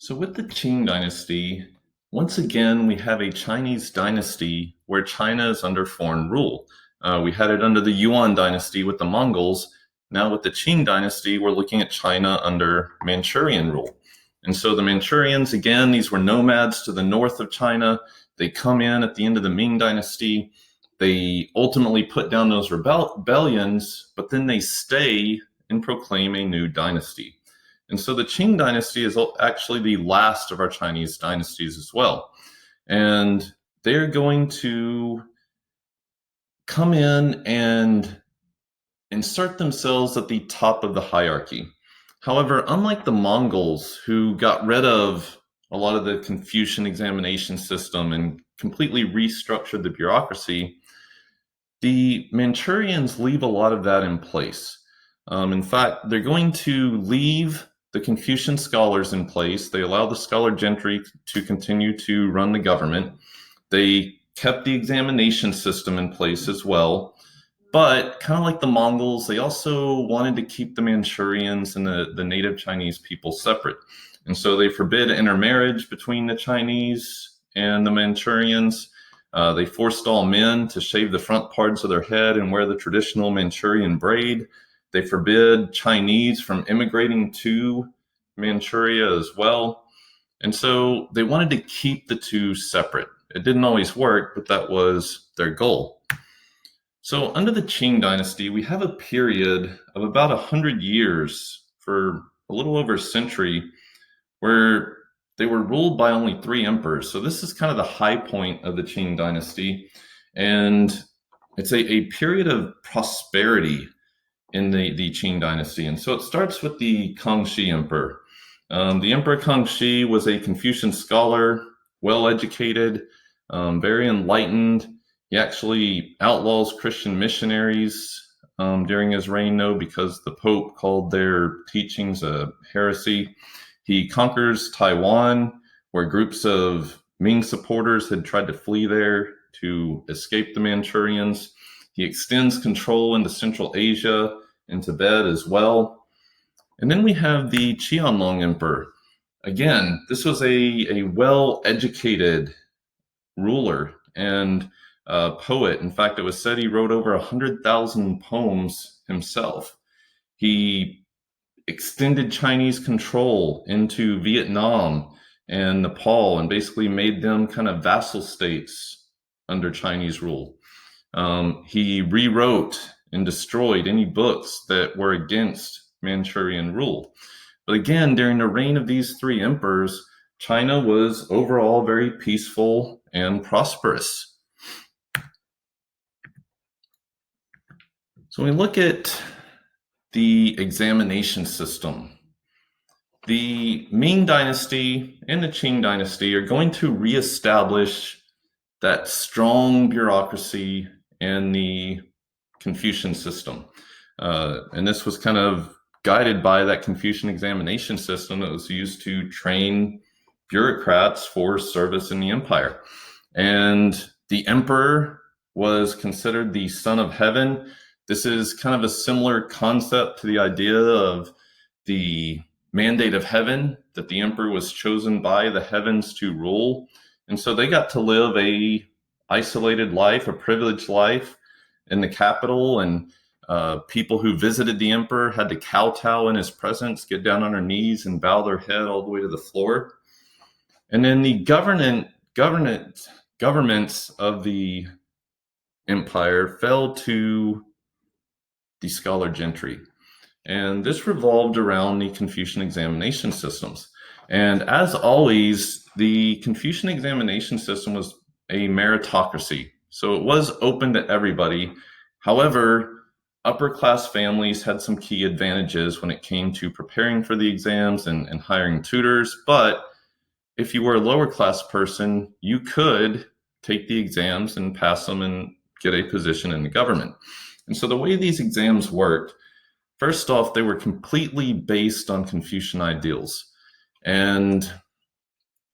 So with the Qing dynasty, once again, we have a Chinese dynasty where China is under foreign rule. We had it under the Yuan dynasty with the Mongols. Now with the Qing dynasty, we're looking at China under Manchurian rule. And so the Manchurians, again, these were nomads to the north of China. They come in at the end of the Ming dynasty. They ultimately put down those rebellions, but then they stay and proclaim a new dynasty. And so the Qing dynasty is actually the last of our Chinese dynasties as well. And they're going to come in and insert themselves at the top of the hierarchy. However, unlike the Mongols, who got rid of a lot of the Confucian examination system and completely restructured the bureaucracy, the Manchurians leave a lot of that in place. In fact, they're going to leave the Confucian scholars in place. They allow the scholar gentry to continue to run the government. They kept the examination system in place as well. But kind of like the Mongols, they also wanted to keep the Manchurians and the native Chinese people separate. And so they forbid intermarriage between the Chinese and the Manchurians. They forced all men to shave the front parts of their head and wear the traditional Manchurian braid. They forbid Chinese from immigrating to Manchuria as well. And so they wanted to keep the two separate. It didn't always work, but that was their goal. So under the Qing dynasty, we have a period of about 100 years, for a little over a century, where they were ruled by only 3 emperors. So this is kind of the high point of the Qing dynasty. And it's a period of prosperity in the Qing dynasty. And so it starts with the Kangxi Emperor. The Emperor Kangxi was a Confucian scholar, well-educated, very enlightened. He actually outlaws Christian missionaries during his reign, though, because the Pope called their teachings a heresy. He conquers Taiwan, where groups of Ming supporters had tried to flee there to escape the Manchurians. He extends control into Central Asia and Tibet as well. And then we have the Qianlong Emperor. Again, this was a well-educated ruler and poet. In fact, it was said he wrote over 100,000 poems himself. He extended Chinese control into Vietnam and Nepal and basically made them kind of vassal states under Chinese rule. He rewrote and destroyed any books that were against Manchurian rule. But again, during the reign of these 3 emperors, China was overall very peaceful and prosperous. So when we look at the examination system, the Ming dynasty and the Qing dynasty are going to reestablish that strong bureaucracy and the Confucian system. And this was kind of guided by that Confucian examination system that was used to train bureaucrats for service in the empire. And the emperor was considered the son of heaven. This is kind of a similar concept to the idea of the mandate of heaven, that the emperor was chosen by the heavens to rule. And so they got to live a isolated life, a privileged life in the capital, and people who visited the emperor had to kowtow in his presence, get down on their knees and bow their head all the way to the floor. And then the governments of the empire fell to the scholar gentry. And this revolved around the Confucian examination systems. And as always, the Confucian examination system was a meritocracy. So it was open to everybody. However, upper class families had some key advantages when it came to preparing for the exams and hiring tutors. But if you were a lower class person, you could take the exams and pass them and get a position in the government. And so the way these exams worked, first off, they were completely based on Confucian ideals. And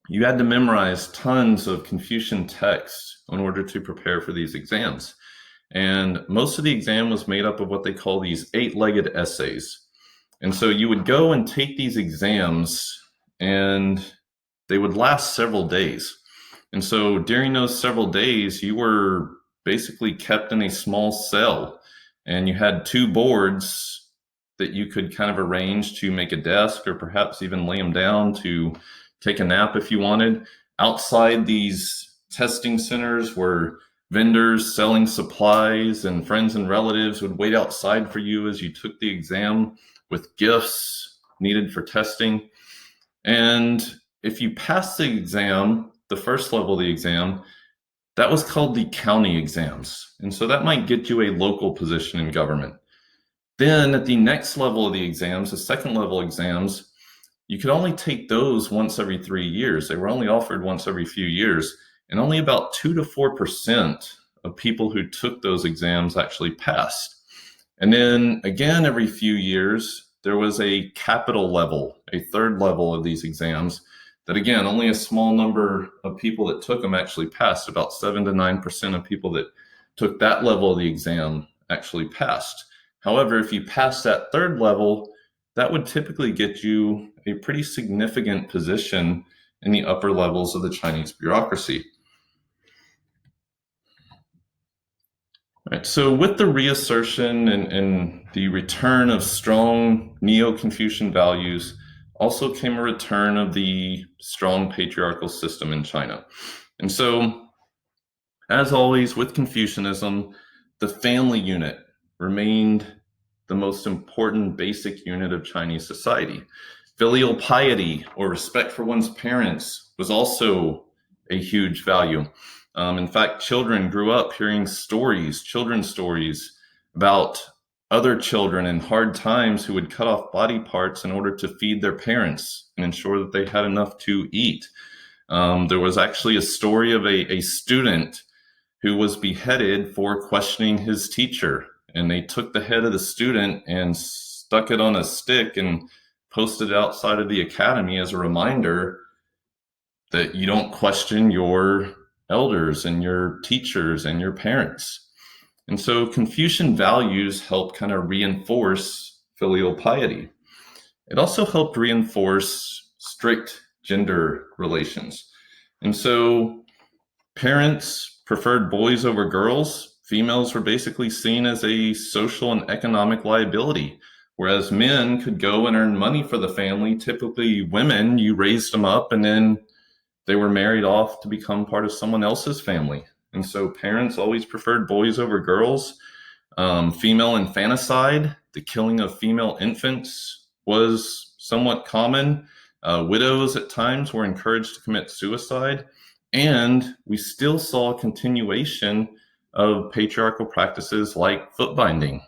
you had to memorize tons of Confucian texts in order to prepare for these exams. And most of the exam was made up of what they call these 8-legged essays. And so you would go and take these exams and they would last several days. And so during those several days, you were basically kept in a small cell, and you had two boards that you could kind of arrange to make a desk, or perhaps even lay them down to take a nap if you wanted. Outside these testing centers were vendors selling supplies, and friends and relatives would wait outside for you as you took the exam with gifts needed for testing. And if you passed the exam, the first level of the exam, that was called the county exams. And so that might get you a local position in government. Then at the next level of the exams, the second level exams, you could only take those once every 3 years. They were only offered once every few years, and only about 2 to 4% of people who took those exams actually passed. And then again, every few years, there was a capital level, a third level of these exams that, again, only a small number of people that took them actually passed. About 7 to 9% of people that took that level of the exam actually passed. However, if you pass that third level, that would typically get you a pretty significant position in the upper levels of the Chinese bureaucracy. Right, so with the reassertion and the return of strong Neo-Confucian values, also came a return of the strong patriarchal system in China. And so, as always with Confucianism, the family unit remained the most important basic unit of Chinese society. Filial piety, or respect for one's parents, was also a huge value. In fact, children grew up hearing children's stories about other children in hard times who would cut off body parts in order to feed their parents and ensure that they had enough to eat. There was actually a story of a student who was beheaded for questioning his teacher. And they took the head of the student and stuck it on a stick and posted it outside of the academy as a reminder that you don't question your elders and your teachers and your parents. And so Confucian values help kind of reinforce filial piety. It also helped reinforce strict gender relations. And so parents preferred boys over girls. Females were basically seen as a social and economic liability, whereas men could go and earn money for the family. Typically, women, you raised them up and then they were married off to become part of someone else's family. And so parents always preferred boys over girls. Female infanticide, the killing of female infants, was somewhat common. Widows at times were encouraged to commit suicide. And we still saw a continuation of patriarchal practices like foot binding.